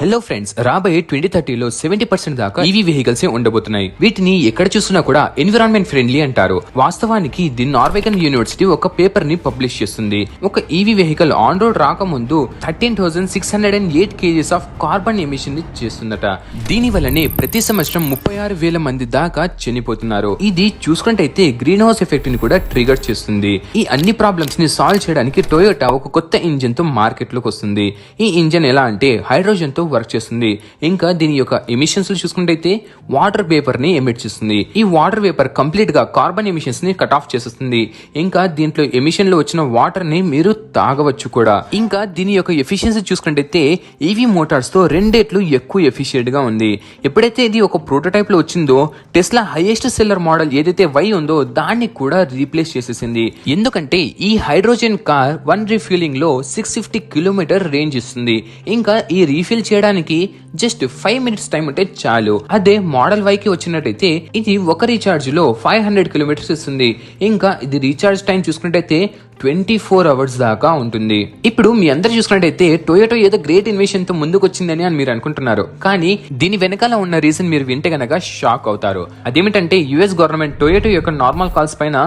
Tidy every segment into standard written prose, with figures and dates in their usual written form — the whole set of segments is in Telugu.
హలో ఫ్రెండ్స్, రాబోయే 2030లో 70% దాకా ఈవీ వెహికల్స్ ఉండబోతున్నాయి. వీటిని ఎక్కడ చూసినా కూడా ఎన్విరాన్మెంట్ ఫ్రెండ్లీ అంటారు. వాస్తవానికి ది నార్వేగన్ యూనివర్సిటీ ఒక పేపర్ ని పబ్లిష్ చేస్తుంది. ఒక ఈవీ వెహికల్ ఆన్ రోడ్ రాకముందు 13,608 kgs ఆఫ్ కార్బన్ ఎమిషన్ ని చేస్తుందట. దీని వల్లనే ప్రతి సంవత్సరం 36,000 మంది దాకా చనిపోతున్నారు. ఇది చూసుకుంటే గ్రీన్ హౌస్ ఎఫెక్ట్ ని కూడా ట్రిగర్ చేస్తుంది. ఈ అన్ని ప్రాబ్లమ్స్ ని సాల్వ్ చేయడానికి టొయోటా ఒక కొత్త ఇంజిన్ తో మార్కెట్ లోకి వస్తుంది. ఈ ఇంజిన్ ఎలా అంటే హైడ్రోజన్ తో వర్క్ చేస్తుంది. ఇంకా దీని యొక్క ఎమిషన్స్ చూసుకుంటే వాటర్ వేపర్ ని ఎమిట్ చేస్తుంది. ఈ వాటర్ వేపర్ కంప్లీట్ గా కార్బన్ ఎమిషన్స్ ని కట్ ఆఫ్ చేస్తుంది. ఇంకా దీంట్లో ఎమిషన్ లో వచ్చిన వాటర్ ని మీరు తాగవచ్చు కూడా. ఇంకా దీని యొక్క ఎఫిషియన్సీ చూసుకుంటే ఈవీ మోటార్స్ తో 2 రెట్లు ఎక్కువ ఎఫిషియెంట్ గా ఉంది. ఎప్పుడైతే ఇది ఒక ప్రోటోటైప్ లో వచ్చిందో టెస్లా హైయెస్ట్ సెల్లర్ మోడల్ ఏదైతే వై ఉందో దాన్ని కూడా రీప్లేస్ చేసేసింది. ఎందుకంటే ఈ హైడ్రోజన్ కార్ 1 రీఫిల్లింగ్ లో 650 కిలోమీటర్ రేంజ్ ఇస్తుంది. ఇంకా ఈ రీఫిల్ చేయడానికి జస్ట్ 5 minutes టైం ఉంటే చాలు. అదే మోడల్ వై కి వచ్చినట్టయితే ఇది ఒక రీఛార్జ్ లో 500 కిలోమీటర్స్ ఇస్తుంది. ఇంకా ఇది రీఛార్జ్ టైం చూసుకున్నట్టయితే 24 hours దాకా ఉంటుంది. ఇప్పుడు మీ అందరు చూసుకున్నట్టయితే టొయోటో ఏదో గ్రేట్ ఇన్వెన్షన్ తో ముందుకు వచ్చిందని మీరు అనుకుంటున్నారు. కానీ దీని వెనకాల ఉన్న రీజన్ మీరు వింటే గనక షాక్ అవుతారు. అదేమిటంటే యుఎస్ గవర్నమెంట్ టొయోటో యొక్క నార్మల్ కాల్స్ పైన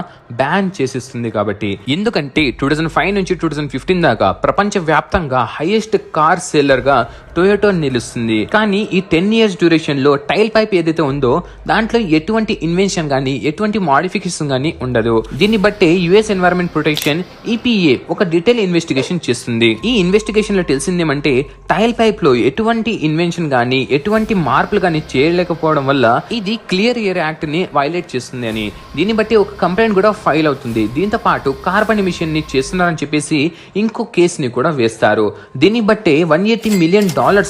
బ్యాన్ చేసేస్తుంది కాబట్టి. ఎందుకంటే 2005 నుంచి 2015 దాకా ప్రపంచ వ్యాప్తంగా హైయెస్ట్ కార్ సెల్లర్ గా టొయోటో నిలుస్తుంది. కానీ ఈ 10 years డ్యూరేషన్ లో టైల్ పైప్ ఏదైతే ఉందో దాంట్లో ఎటువంటి ఇన్వెన్షన్ గానీ ఎటువంటి మోడిఫికేషన్ గానీ ఉండదు. దీన్ని బట్టే యుఎస్ ఎన్వైరన్మెంట్ ప్రొటెక్షన్ EPA ఒక డీటెయిల్ ఇన్వెస్టిగేషన్ చేస్తుంది. ఈ ఇన్వెస్టిగేషన్ లో తెలిసిందేమంటే టైల్ పైప్ లో ఎటువంటి ఇన్వెన్షన్ గానీ ఎటువంటి మార్పులు గానీ చేయలేకపోవడం వల్ల ఇది క్లియర్ ఎయిర్ యాక్ట్ ని వైలేట్ చేస్తుంది అని. దీన్ని బట్టి ఒక కంప్లైంట్ కూడా ఫైల్ అవుతుంది. దీంతో పాటు కార్బన్ ఎమిషన్ ని చేస్తున్నారని చెప్పేసి ఇంకో కేసుని కూడా వేస్తారు. దీన్ని బట్టే $180 million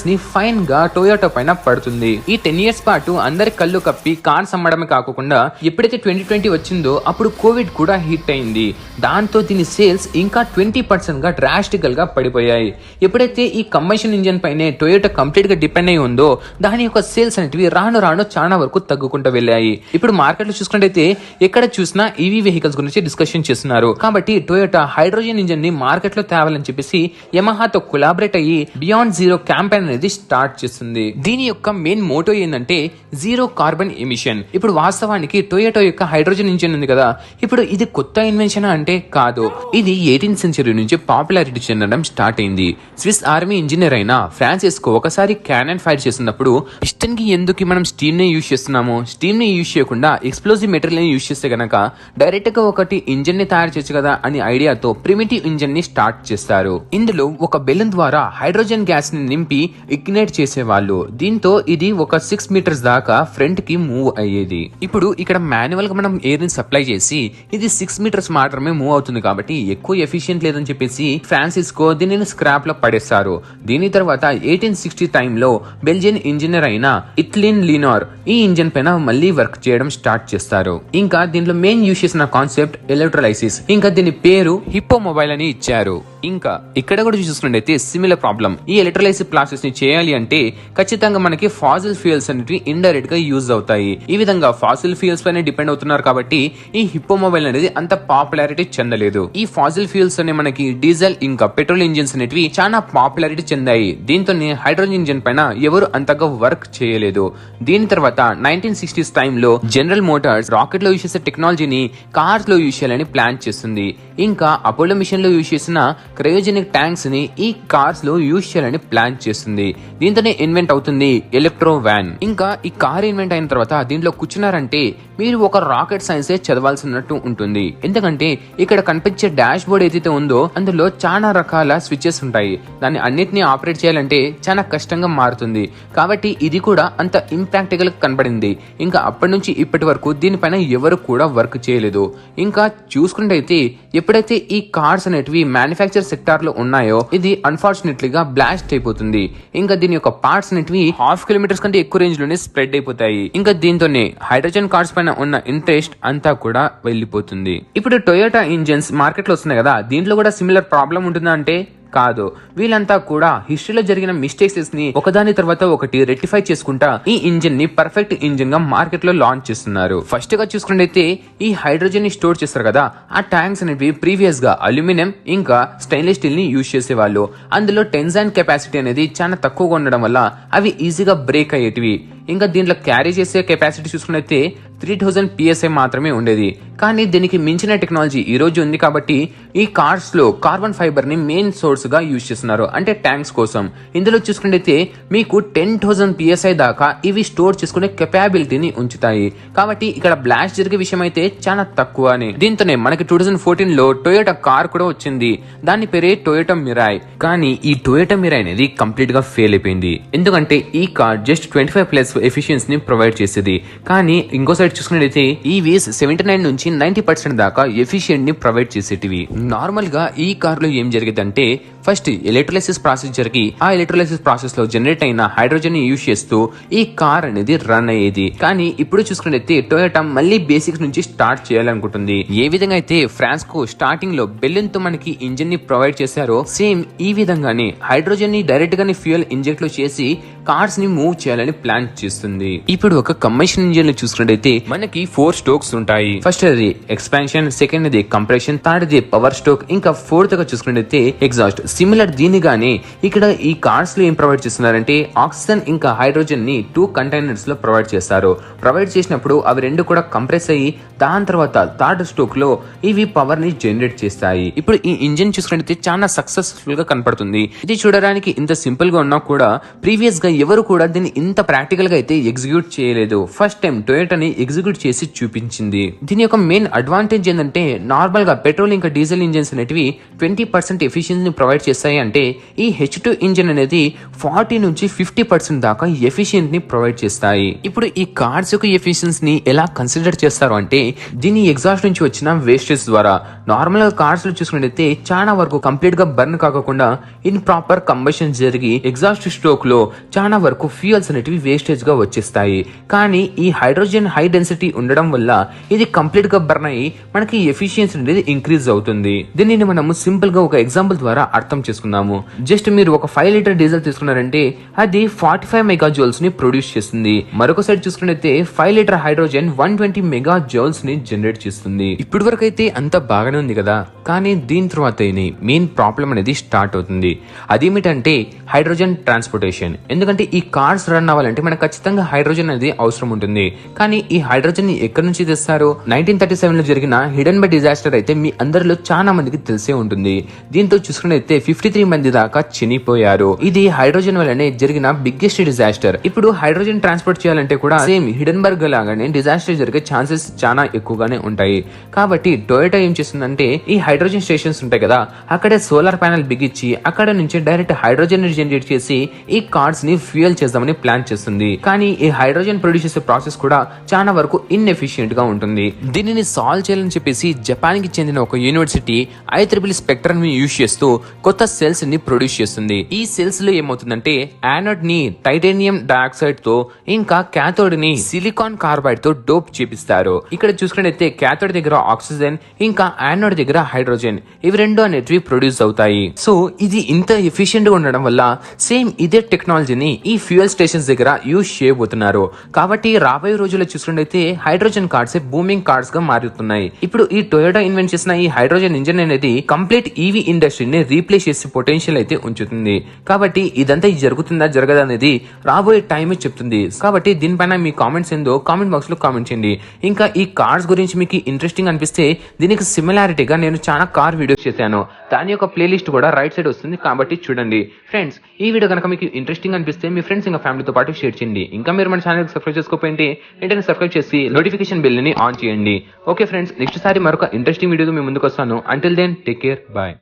ని ఫైన్ గా టొయోటో పైన పడుతుంది. ఈ 10 years పాటు అందరి కళ్ళు కప్పి కార్స్ అమ్మడమే కాకుండా ఎప్పుడైతే 2020 వచ్చిందో అప్పుడు కోవిడ్ కూడా హిట్ అయింది. దాంతో దీని సేల్స్ ఇంకా 20% గా డ్రాస్టికల్ గా పడిపోయాయి. ఎప్పుడైతే ఈ కంబషన్ ఇంజిన్ పైనే టొయోటా కంప్లీట్ గా డిపెండ్ అయి ఉందో దాని యొక్క సేల్స్ అనేటివి రాను రాను చాలా వరకు తగ్గుకుంటూ వెళ్ళాయి. ఇప్పుడు మార్కెట్ లో చూసుకుంటే ఎక్కడ చూసినా ఈవీ వెహికల్స్ గురించి డిస్కషన్ చేస్తున్నారు. కాబట్టి టొయోటా హైడ్రోజన్ ఇంజిన్ ని మార్కెట్ లో తేవాలని చెప్పేసి యమహాతో కొలాబరేట్ అయ్యి బియాండ్ జీరో క్యాంపెయిన్ అనేది స్టార్ట్ చేస్తుంది. దీని యొక్క మెయిన్ మోటో ఏంటంటే జీరో కార్బన్ ఎమిషన్. ఇప్పుడు వాస్తవానికి టొయోటా యొక్క హైడ్రోజన్ ఇంజిన్ ఉంది కదా, ఇప్పుడు ఇది కొత్త ఇన్వెన్షన్ అంటే కాదు. ఇది 18th century నుంచి పాపులారిటీ చెందడం స్టార్ట్ అయింది. స్విస్ ఆర్మీ ఇంజనీర్ అయిన ఫ్రాన్సిస్కో ఒకసారి క్యానన్ ఫైర్ చేసినప్పుడు పిస్టన్ కి ఎందుకు మనం స్టీమ్ ని యూజ్ చేస్తున్నాము, స్టీమ్ ని యూజ్ చేయకుండా ఎక్స్ప్లోజివ్ మెటీరియల్ ని యూజ్ చేస్తే గనక డైరెక్ట్ గా ఒకటి ఇంజిన్ ని తయారు చేయొచ్చు కదా అని ఐడియాతో ప్రిమిటివ్ ఇంజిన్ ని స్టార్ట్ చేస్తారు. ఇందులో ఒక బెలూన్ ద్వారా హైడ్రోజన్ గ్యాస్ ని నింపి ఇగ్నైట్ చేసేవాళ్ళు. దీంతో ఇది ఒక 6 meters దాకా ఫ్రంట్ కి మూవ్ అయ్యేది. ఇప్పుడు ఇక్కడ మాన్యువల్ గా మనం ఎయిర్ ని సప్లై చేసి ఇది 6 meters మాత్రమే మూవ్ అవుతుంది కాబట్టి ఎక్కువ ఎఫిషియెంట్ లేదని చెప్పేసి ఫ్రాన్సిస్కో దీనిని స్క్రాప్ లో పడేస్తారు. దీని తర్వాత 1860 టైంలో బెల్జియన్ ఇంజనీర్ అయిన ఇథ్లిన్ లినార్ ఈ ఇంజిన్ పైన మళ్ళీ వర్క్ చేయడం స్టార్ట్ చేస్తారు. ఇంకా దీంట్లో మెయిన్ యూజ్ చేసిన కాన్సెప్ట్ ఎలక్ట్రోలైసిస్. ఇంకా దీని పేరు హిప్పో మొబైల్ అని ఇచ్చారు. ఇంకా ఇక్కడ కూడా చూసుకున్నట్టయితే సిమిలర్ ప్రాబ్లం. ఈ ఎలక్ట్రోలైసిస్ ప్రాసెస్ ని చేయాలి అంటే ఖచ్చితంగా మనకి ఫాసిల్ ఫ్యూయల్స్ అనేవి ఇండైరెక్ట్ గా యూజ్ అవుతాయి. ఈ విధంగా ఫాసిల్ ఫ్యూయల్స్ పైన డిపెండ్ అవుతున్నారు కాబట్టి ఈ హిప్పో మొబైల్ అనేది అంత పాపులారిటీ చెందలేదు. ఈ ఫాసిల్ ఫ్యూయల్స్ అనే మనకి డీజిల్ ఇంకా పెట్రోల్ ఇంజిన్స్ అనేవి చాలా పాపులారిటీ చెందాయి. దీంతో హైడ్రోజన్ ఇంజిన్ పైన ఎవరు అంతగా వర్క్ చేయలేదు. దీని తర్వాత 1960s టైంలో జనరల్ మోటార్స్ రాకెట్ లో యూజ్ చేసే టెక్నాలజీని కార్స్ లో యూజ్ చేయాలని ప్లాన్ చేస్తుంది. ఇంకా అపోలో మిషన్ లో యూజ్ చేసిన క్రయోజెనిక్ ట్యాంక్స్ ని ఈ కార్స్ లో యూజ్ చేయాలని ప్లాన్ చేస్తుంది. దీంతోనే ఇన్వెంట్ అవుతుంది ఎలక్ట్రో వ్యాన్. ఇంకా ఈ కార్ ఇన్వెంట్ అయిన తర్వాత దీంట్లో కూర్చున్నారంటే మీరు ఒక రాకెట్ సైన్స్ చదవాల్సినట్టు ఉంటుంది. ఎందుకంటే ఇక్కడ కనిపించే డాష్ బోర్డ్ ఏదైతే ఉందో అందులో చాలా రకాల స్విచెస్ ఉంటాయి. దాన్ని అన్నిటిని ఆపరేట్ చేయాలంటే చాలా కష్టంగా మారుతుంది. కాబట్టి ఇది కూడా అంత ఇంప్రాక్టికల్ కనబడింది. ఇంకా అప్పటి నుంచి ఇప్పటి వరకు దీనిపైన ఎవరు కూడా వర్క్ చేయలేదు. ఇంకా చూసుకుంటే ఎప్పుడైతే ఈ కార్స్ అనేటివి మ్యానుఫ్యాక్చర్ సెక్టార్ లో ఉన్నాయో ఇది అన్ఫార్చునేట్లీగా బ్లాస్ట్ అయిపోతుంది. ఇంకా దీని యొక్క పార్ట్స్ అనేటివి 1/2 kilometers కంటే ఎక్కువ రేంజ్ లోనే స్ప్రెడ్ అయిపోతాయి. ఇంకా దీంతోనే హైడ్రోజన్ కార్స్ పైన ఉన్న ఇంట్రెస్ట్ అంతా కూడా వెళ్ళిపోతుంది. ఇప్పుడు టొయోటా ఇంజిన్స్ మార్కెట్ లో వస్తున్నాయి కదా, దీంట్లో కూడా సిమిలర్ ప్రాబ్లం ఉంటుందా అంటే కాదు. వీళ్ళంతా కూడా హిస్టరీలో జరిగిన మిస్టేక్స్ ని ఒకదాని తర్వాత ఒకటి రెక్టిఫై చేసుకుంటా ఈ ఇంజిన్ ని పర్ఫెక్ట్ ఇంజిన్ గా మార్కెట్ లో లాంచ్ చేస్తున్నారు. ఫస్ట్ గా చూసుకున్నట్టయితే ఈ హైడ్రోజన్ ని స్టోర్ చేస్తారు కదా, ఆ ట్యాంక్స్ అనేవి ప్రీవియస్ గా అల్యూమినియం ఇంకా స్టెయిన్లెస్ స్టీల్ ని యూజ్ చేసేవాళ్ళు. అందులో టెన్సైన్ కెపాసిటీ అనేది చాలా తక్కువగా ఉండడం వల్ల అవి ఈజీగా బ్రేక్ అయ్యేటివి. ఇంకా దీంట్లో క్యారీ చేసే కెపాసిటీ చూసుకున్నైతే 3000 PSI మాత్రమే ఉండేది. కానీ దీనికి మించిన టెక్నాలజీ ఈ రోజు ఉంది కాబట్టి ఈ కార్స్ లో కార్బన్ ఫైబర్ ని మెయిన్ సోర్స్ గా యూజ్ చేస్తున్నారు, అంటే ట్యాంక్స్ కోసం. ఇందులో చూసుకున్నైతే మీకు 10,000 PSI దాకా ఇవి స్టోర్ చేసుకునే కెపాబిలిటీని ఉంచుతాయి. కాబట్టి ఇక్కడ బ్లాస్ట్ జరిగే విషయం అయితే చాలా తక్కువ అని. దీంతోనే మనకి 2014 లో టొయోటా కార్ కూడా వచ్చింది, దాని పేరే టొయోటా మిరాయ్. కానీ ఈ టొయోటా మిరాయ్ అనేది కంప్లీట్ గా ఫెయిల్ అయిపోయింది. ఎందుకంటే ఈ కార్ జస్ట్ 25+ ఎఫిషియన్సీ ని ప్రొవైడ్ చేసేది. కానీ ఇంకో సైడ్ చూసుకున్నట్లయితే ఈవీస్ 79 నుంచి 90% దాకా ఎఫిషియెంట్ ని ప్రొవైడ్ చేసేటివి. నార్మల్ గా ఈ కార్ లో ఏం జరిగేదంటే ఫస్ట్ ఎలక్ట్రోలైసిస్ ప్రాసెస్ జరిగి ఆ ఎలక్ట్రోలైసిస్ ప్రాసెస్ లో జనరేట్ అయిన హైడ్రోజన్ ని యూజ్ చేస్తూ ఈ కార్ అనేది రన్ అయ్యేది. కానీ ఇప్పుడు చూసుకున్నట్లయితే టొయోటా మళ్ళీ బేసిక్స్ నుంచి స్టార్ట్ చేయాలనుకుంటుంది. ఏ విధంగా అయితే ఫ్రాన్స్ కు స్టార్టింగ్ లో బెలూన్ తో మనకి ఇంజిన్ ని ప్రొవైడ్ చేశారో సేమ్ ఈ విధంగానే హైడ్రోజన్ ని డైరెక్ట్ గానే ఫ్యూయల్ ఇంజెక్ట్ లో చేసి కార్స్ ని మూవ్ చేయాలని ప్లాన్ చేస్తుంది. ఇప్పుడు ఒక కంబషన్ ఇంజిన్ లో చూసుకున్నట్టయితే మనకి 4 స్ట్రోక్స్ ఉంటాయి. ఫస్ట్ అది ఎక్స్పాన్షన్, సెకండ్ అది కంప్రెషన్, థర్డ్ అది పవర్ స్ట్రోక్, ఇంకా ఫోర్త్ గా చూసుకున్నట్టయితే ఎగ్జాస్ట్. సిమిలర్ దీనిగానే ఇక్కడ ఈ కార్స్ లో ఏం ప్రొవైడ్ చేస్తున్నారంటే ఆక్సిజన్ ఇంకా హైడ్రోజన్ ని 2 కంటైనర్స్ లో ప్రొవైడ్ చేస్తారు. ప్రొవైడ్ చేసినప్పుడు అవి రెండు కూడా కంప్రెస్ అయ్యి దాని తర్వాత థర్డ్ స్ట్రోక్ లో ఇవి పవర్ ని జనరేట్ చేస్తాయి. ఇప్పుడు ఈ ఇంజిన్ చూసుకున్నట్టయితే చాలా సక్సెస్ఫుల్ గా కనపడుతుంది. ఇది చూడడానికి ఇంత సింపుల్ గా ఉన్నా కూడా ప్రీవియస్ గా ఎవరు కూడా దీన్ని ఇంత ప్రాక్టికల్ గా అయితే ఎగ్జిక్యూట్ చేయలేదు. ఫస్ట్ టైం టొయోటాని ఎగ్జిక్యూట్ చేసి చూపించింది. దీని యొక్క మెయిన్ అడ్వాంటేజ్ ఏంటంటే నార్మల్ గా పెట్రోల్ ఇంకా డీజిల్ ఇంజిన్స్ అనేటివి 20% ఎఫిషియన్సీ ప్రొవైడ్ చేస్తాయి అంటే ఈ H2 ఇంజిన్ అనేది 40 నుంచి 50% దాకా ఎఫిషియెంట్ ని ప్రొవైడ్ చేస్తాయి. ఇప్పుడు ఈ కార్స్ యొక్క ఎఫిషియన్సీ ని ఎలా కన్సిడర్ చేస్తారు అంటే దీని ఎగ్జాస్ట్ నుంచి వచ్చిన వేస్టేజ్ ద్వారా. నార్మల్ గా కార్స్ లో చూసుకున్నట్లయితే చాలా వరకు కంప్లీట్ గా బర్న్ కాకుండా ఇన్ ప్రాపర్ కంబషన్ జరిగి ఎగ్జాస్ట్ స్ట్రోక్ లో చాలా వరకు ఫ్యూయల్స్ అనేటివి వేస్టేజ్ గా వచ్చేస్తాయి. కానీ ఈ హైడ్రోజన్ హై డెన్సిటీ ఉండడం వల్ల ఇది కంప్లీట్ గా బర్న్ అయ్యి మనకి ఎఫిషియన్సీ అనేది ఇంక్రీజ్ అవుతుంది. దీనిని మనము సింపుల్ గా ఒక ఎగ్జాంపుల్ ద్వారా అర్థం చేసుకుందాము. జస్ట్ మీరు ఒక 5 లీటర్ డీజిల్ తీసుకున్నారంటే అది 45 మెగాజౌల్స్ ని ప్రొడ్యూస్ చేస్తుంది. మరొక సైడ్ చూసుకున్నట్లయితే 5 లీటర్ హైడ్రోజన్ 120 మెగాజౌల్స్ ని జనరేట్ చేస్తుంది. ఇప్పటి వరకు అయితే అంత బాగానే ఉంది కదా, కానీ దీని తర్వాత మెయిన్ ప్రాబ్లం అనేది స్టార్ట్ అవుతుంది. అదేమిటంటే హైడ్రోజన్ ట్రాన్స్పోర్టేషన్. ఎందుకంటే ఈ కార్స్ రన్ అవ్వాలంటే మనకు ఖచ్చితంగా హైడ్రోజన్ అనేది అవసరం ఉంటుంది. కానీ ఈ హైడ్రోజన్ ని ఎక్కడి నుంచి తెస్తారు? 1937 లో జరిగిన హిడెన్బర్గ్ డిజాస్టర్ అయితే మీ అందరిలో చాలా మందికి తెలిసే ఉంటుంది. దీంతో చూసుకున్నైతే 53 మంది దాకా చనిపోయారు. ఇది హైడ్రోజన్ వల్లనే జరిగిన బిగ్గెస్ట్ డిజాస్టర్. ఇప్పుడు హైడ్రోజన్ ట్రాన్స్పోర్ట్ చేయాలంటే కూడా సేమ్ హిడెన్బర్గ్ లాగానే డిజాస్టర్ జరిగే ఛాన్సెస్ చాలా ఎక్కువగానే ఉంటాయి. కాబట్టి టొయోటా ఏం చేస్తుందంటే ఈ హైడ్రోజన్ స్టేషన్స్ ఉంటాయి కదా, అక్కడే సోలార్ ప్యానెల్ బిగించి అక్కడ నుంచి డైరెక్ట్ హైడ్రోజన్ జనరేట్ చేసి ఈ కార్స్ ని ఫ్యూయల్ చేద్దామని ప్లాన్ చేస్తుంది. కానీ ఈ హైడ్రోజన్ ప్రొడ్యూస్ చేసే ప్రాసెస్ కూడా చాలా వరకు ఇన్ఎఫిషియెంట్ గా ఉంటుంది. దీనిని సాల్వ్ చేయాలని చెప్పేసి జపాన్ కి చెందిన ఒక యూనివర్సిటీ IEEE స్పెక్ట్రమ్ ని యూజ్ చేస్తూ కొత్త సెల్స్ ని ప్రొడ్యూస్ చేస్తుంది. ఈ సెల్స్ లో ఏమవుతుందంటే యానోడ్ ని టైటానియం డయాక్సైడ్ తో ఇంకా క్యాథోడ్ ని సిలికాన్ కార్బైడ్ తో డోప్ చేపిస్తారు. ఇక్కడ చూసుకున్నట్లయితే క్యాథోడ్ దగ్గర ఆక్సిజన్ ఇంకా యానోడ్ దగ్గర హైడ్రోజన్, ఇవి రెండు అనేటివి ప్రొడ్యూస్ అవుతాయి. సో ఇది ఇంత ఎఫిషియెంట్ గా ఉండడం వల్ల సేమ్ ఇదే టెక్నాలజీని ఈ ఫ్యూయల్ స్టేషన్స్ దగ్గర యూజ్ చేయబోతున్నారు. కాబట్టి రాబోయే రోజుల్లో చూసుకున్నట్లయితే హైడ్రోజన్ కార్స్ బూమింగ్ కార్స్ గా మారుతున్నాయి. ఇప్పుడు ఈ టొయోటా ఇన్వెంట్ చేసిన ఈ హైడ్రోజన్ ఇంజిన్ అనేది కంప్లీట్ ఈవీ ఇండస్ట్రీని రీప్లేస్ చేసే పొటెన్షియల్ అయితే ఉంచుతుంది. కాబట్టి ఇదంతా జరుగుతుందా జరగదా అనేది రాబోయే టైం చెప్తుంది. కాబట్టి దీనిపైన మీ కామెంట్స్ ఏందో కామెంట్ బాక్స్ లో కామెంట్ చేయండి. ఇంకా ఈ కార్స్ గురించి మీకు ఇంట్రెస్టింగ్ అనిపిస్తే దీనికి సిమిలారిటీగా నేను చాలా కార్ వీడియోస్ చేశాను, దాని యొక్క ప్లేలిస్ట్ కూడా రైట్ సైడ్ వస్తుంది, కాబట్టి చూడండి. ఫ్రెండ్స్, ఈ వీడియో కనుక మీకు ఇంట్రెస్టింగ్ అనిపిస్తే మీ ఫ్రెండ్స్ ఇంకా ఫ్యామిలీతో పాటు షేర్ చేయండి. ఇంకా మీరు మన ఛానల్ సబ్స్క్రైబ్ చేసుకోకపోతే వెంటనే సబ్స్క్రైబ్ చేసి నోటిఫికేషన్ బెల్ ని ఆన్ చేయండి. ఓకే ఫ్రెండ్స్, నెక్స్ట్ సారి మరొక ఇంట్రెస్టింగ్ వీడియోతో మీ ముందుకు వస్తాను. Until then take care, bye.